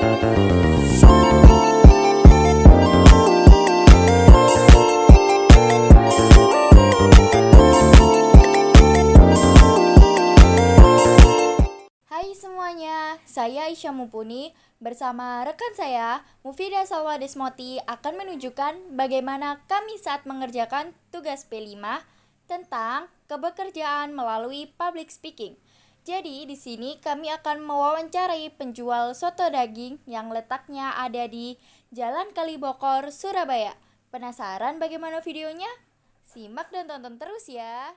Hai semuanya, saya Aisyah Mumpuni bersama rekan saya Mufidah Salwa Desmoti akan menunjukkan bagaimana kami saat mengerjakan tugas P5 tentang kebekerjaan melalui public speaking. Jadi di sini kami akan mewawancarai penjual soto daging yang letaknya ada di Jalan Kalibokor, Surabaya. Penasaran bagaimana videonya? Simak dan tonton terus ya.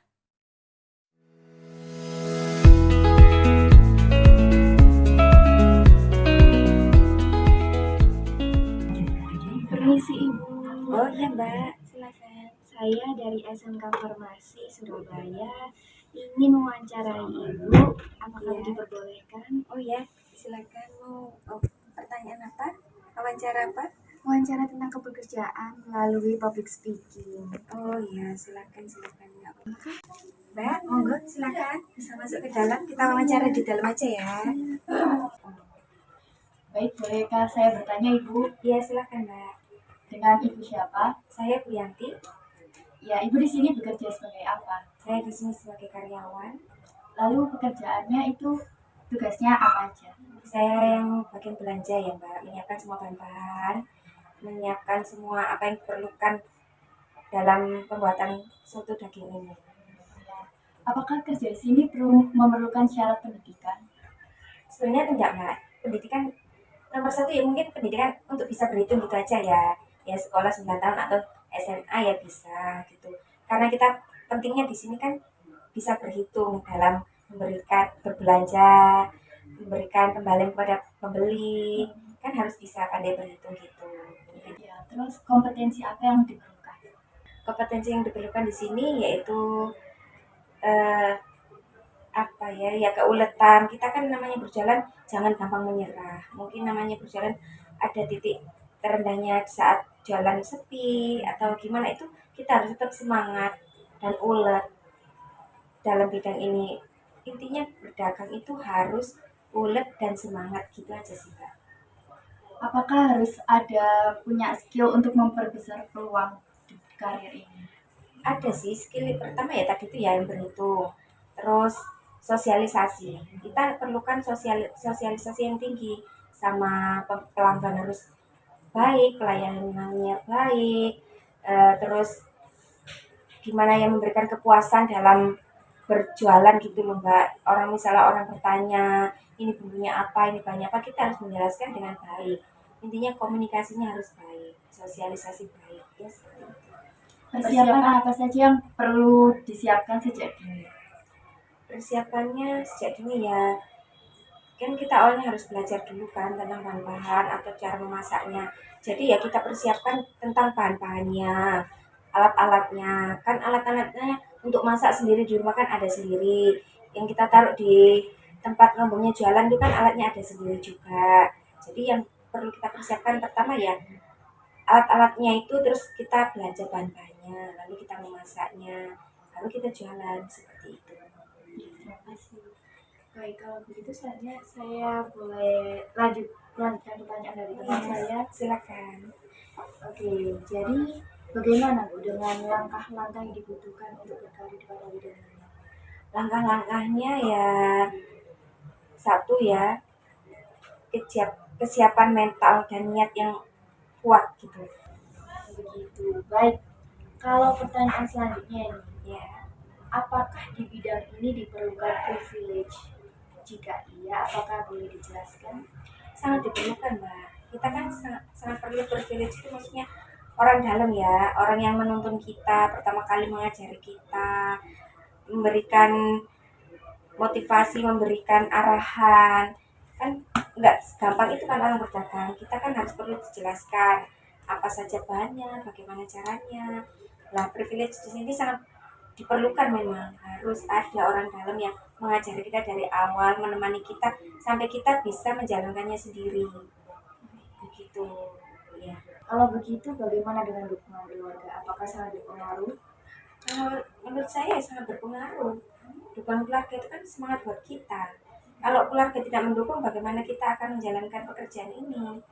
Permisi Ibu. Oh iya Mbak, silakan. Saya dari SMK Farmasi Surabaya ingin mewawancarai Ibu. Apakah Iya. diperbolehkan? Oh ya, silakan. Mau pertanyaan apa? Wawancara apa? Wawancara tentang kepekerjaan melalui public speaking. Oh iya, silakan. Nggak apa-apa. Mbak, monggo silakan bisa masuk ke dalam. Kita wawancara di dalam aja ya. Baik, bolehkah saya bertanya Ibu? Iya, silakan Mbak. Dengan Ibu siapa? Saya Bu Yanti. Ya, Ibu di sini bekerja sebagai apa? Saya di sini sebagai karyawan. Lalu pekerjaannya itu tugasnya apa aja? Saya yang bagian belanja ya Mbak, menyiapkan semua bahan-bahan, menyiapkan semua apa yang diperlukan dalam pembuatan soto daging ini. Apakah kerja di sini perlu memerlukan syarat pendidikan? Sebenarnya tidak Mbak, pendidikan nomor satu ya mungkin pendidikan untuk bisa berhitung gitu aja ya sekolah 9 tahun atau SMA ya bisa gitu, karena kita pentingnya di sini kan bisa berhitung dalam memberikan berbelanja, memberikan kembali kepada pembeli, kan harus bisa pandai berhitung gitu. Ya, terus kompetensi apa yang diperlukan? Kompetensi yang diperlukan di sini yaitu eh, apa ya keuletan. Kita kan namanya berjalan jangan gampang menyerah, mungkin namanya berjalan ada titik terendahnya saat jalan sepi atau gimana, itu kita harus tetap semangat dan ulet dalam bidang ini. Intinya berdagang itu harus ulet dan semangat gitu aja sih Mbak. Apakah harus ada punya skill untuk memperbesar peluang di karir ini? Ada sih skill pertama ya tadi itu ya yang berhitung, terus sosialisasi. Kita perlukan sosialisasi yang tinggi, sama pelanggan harus baik, pelayanannya baik, terus gimana yang memberikan kepuasan dalam berjualan gitu loh Mbak. Misalnya orang bertanya ini bumbunya apa, ini banyak apa, kita harus menjelaskan dengan baik. Intinya komunikasinya harus baik, sosialisasi baik ya seperti itu. Persiapan apa saja yang perlu disiapkan sejak dini? Persiapannya sejak dini ya, kan kita awalnya harus belajar dulu kan tentang bahan-bahan atau cara memasaknya. Jadi ya kita persiapkan tentang bahan-bahannya, alat-alatnya. Kan alat-alatnya untuk masak sendiri di rumah kan ada sendiri. Yang kita taruh di tempat rombongnya jualan itu kan alatnya ada sendiri juga. Jadi yang perlu kita persiapkan pertama ya alat-alatnya itu, terus kita belajar bahan-bahannya, lalu kita memasaknya, lalu kita jualan seperti itu. Terima kasih. Baik, kalau begitu saya boleh melanjutkan pertanyaan dari teman saya. Silakan. Oke, jadi bagaimana Bu dengan langkah-langkah yang dibutuhkan untuk berkarir pada bidang ini? Langkah-langkahnya ya satu ya, kesiapan mental dan niat yang kuat gitu. Begitu. Baik, kalau pertanyaan selanjutnya ini, Ya, apakah di bidang ini diperlukan privilege? Jika iya, apakah boleh dijelaskan? sangat diperlukan Mbak. Kita kan sangat perlu privilege itu, maksudnya orang dalam ya, orang yang menuntun kita, pertama kali mengajari kita, memberikan motivasi, memberikan arahan. Kan nggak gampang itu kan orang berdagang. Kita kan harus perlu dijelaskan apa saja bahannya, bagaimana caranya. Lah privilege di sini sangat diperlukan, memang harus ada orang dalam yang mengajari kita dari awal, menemani kita sampai kita bisa menjalankannya sendiri. Begitu. Ya. Kalau begitu, bagaimana dengan dukungan keluarga? Apakah sangat berpengaruh? Menurut saya sangat berpengaruh. Dukungan keluarga itu kan semangat buat kita. Kalau keluarga tidak mendukung, bagaimana kita akan menjalankan pekerjaan ini?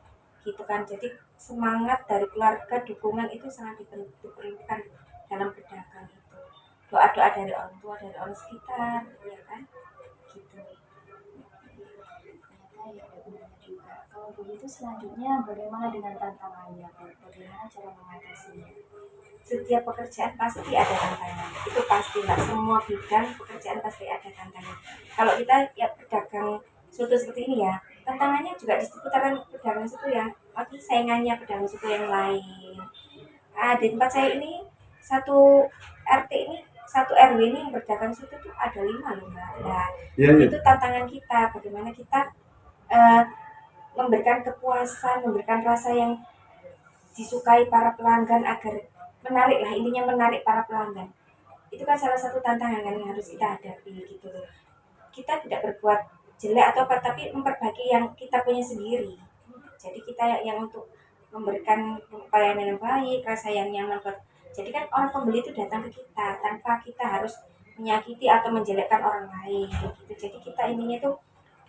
Gitu kan. Jadi semangat dari keluarga, dukungan itu sangat diperlukan dalam berdagang itu. Doa-doa dari orang tua, dari orang sekitar, ya kan? Gitu. Ternyata ya ada benarnya juga. Kalau begitu selanjutnya bagaimana dengan tantangannya? Bagaimana cara mengatasinya? Setiap pekerjaan pasti ada tantangan, itu pasti, nggak semua bidang pekerjaan pasti ada tantangan. Kalau kita ya pedagang soto seperti ini ya, tantangannya juga di seputaran pedagang soto yang lagi saingannya pedagang soto yang lain. Di tempat saya ini satu RT ini, satu RW ini yang berdagang soto itu ada 5 loh mbak. Nah, itu tantangan kita, bagaimana kita eh, memberikan kepuasan, memberikan rasa yang disukai para pelanggan agar menarik lah, intinya menarik para pelanggan. Itu kan salah satu tantangan yang harus kita hadapi gitu loh. Kita tidak berbuat jelek atau apa, tapi memperbaiki yang kita punya sendiri. Jadi kita yang untuk memberikan pelayanan yang baik, rasa yang nyaman buat. Jadi kan orang pembeli itu datang ke kita tanpa kita harus menyakiti atau menjelekkan orang lain gitu. Jadi kita intinya tuh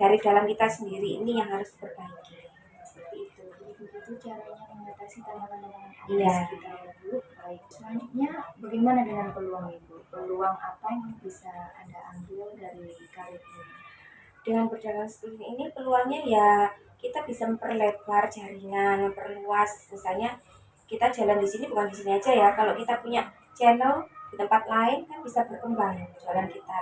dari dalam kita sendiri ini yang harus diperbaiki. Seperti itu. Jadi begitu caranya mengatasi tantangan-tantangan Iya. ada sekitar Bu. Baik. Selanjutnya bagaimana dengan peluang Ibu? Peluang apa yang bisa Anda ambil dari karir ini? Dengan berjalan seperti ini peluangnya ya kita bisa memperlebar jaringan, memperluas. Misalnya kita jalan di sini bukan di sini aja ya. Kalau kita punya channel di tempat lain kan bisa berkembang jualan kita.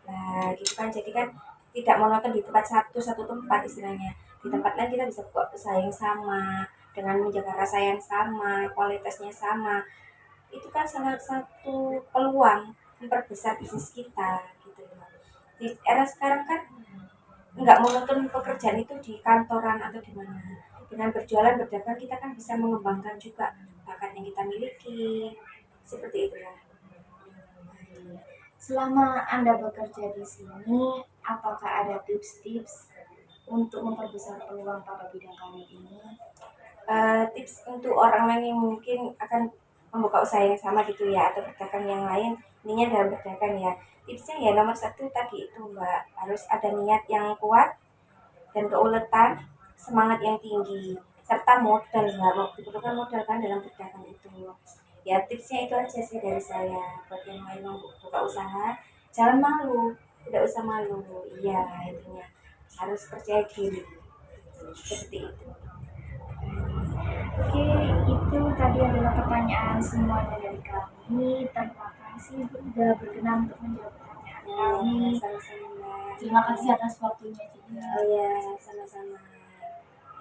Nah, gitu kan, jadi kan tidak monoton di tempat satu tempat istilahnya. Di tempat lain kita bisa buat usaha yang sama dengan menjaga rasa yang sama, kualitasnya sama. Itu kan salah satu peluang memperbesar bisnis kita gitu loh. Di era sekarang kan nggak monoton pekerjaan itu di kantoran atau di mana. Dengan berjualan berdagang kita kan bisa mengembangkan juga bakat yang kita miliki. Seperti itu ya. Selama Anda bekerja di sini, apakah ada tips-tips untuk memperbesar peluang pada bidang karir ini? Tips untuk orang lain yang mungkin akan membuka usaha yang sama gitu ya, atau berdagang yang lain, ininya dalam berdagang ya. Tipsnya ya nomor satu tadi itu mbak, harus ada niat yang kuat dan keuletan, semangat yang tinggi, serta modal mbak, diperlukan modal kan dalam berdagang itu. Ya tipsnya itu aja sih dari saya, buat yang lain mau buka usaha, jangan malu, tidak usah malu, iya intinya harus percaya diri, seperti itu. Oke, itu tadi adalah pertanyaan semuanya dari kami. Terima kasih sudah berkenan untuk menjawab pertanyaan kami. Sama-sama mbak. Terima kasih atas waktunya juga. Oh ya, sama-sama.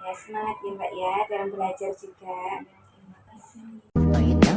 Ya semangat ya mbak ya dalam belajar juga. Terima kasih.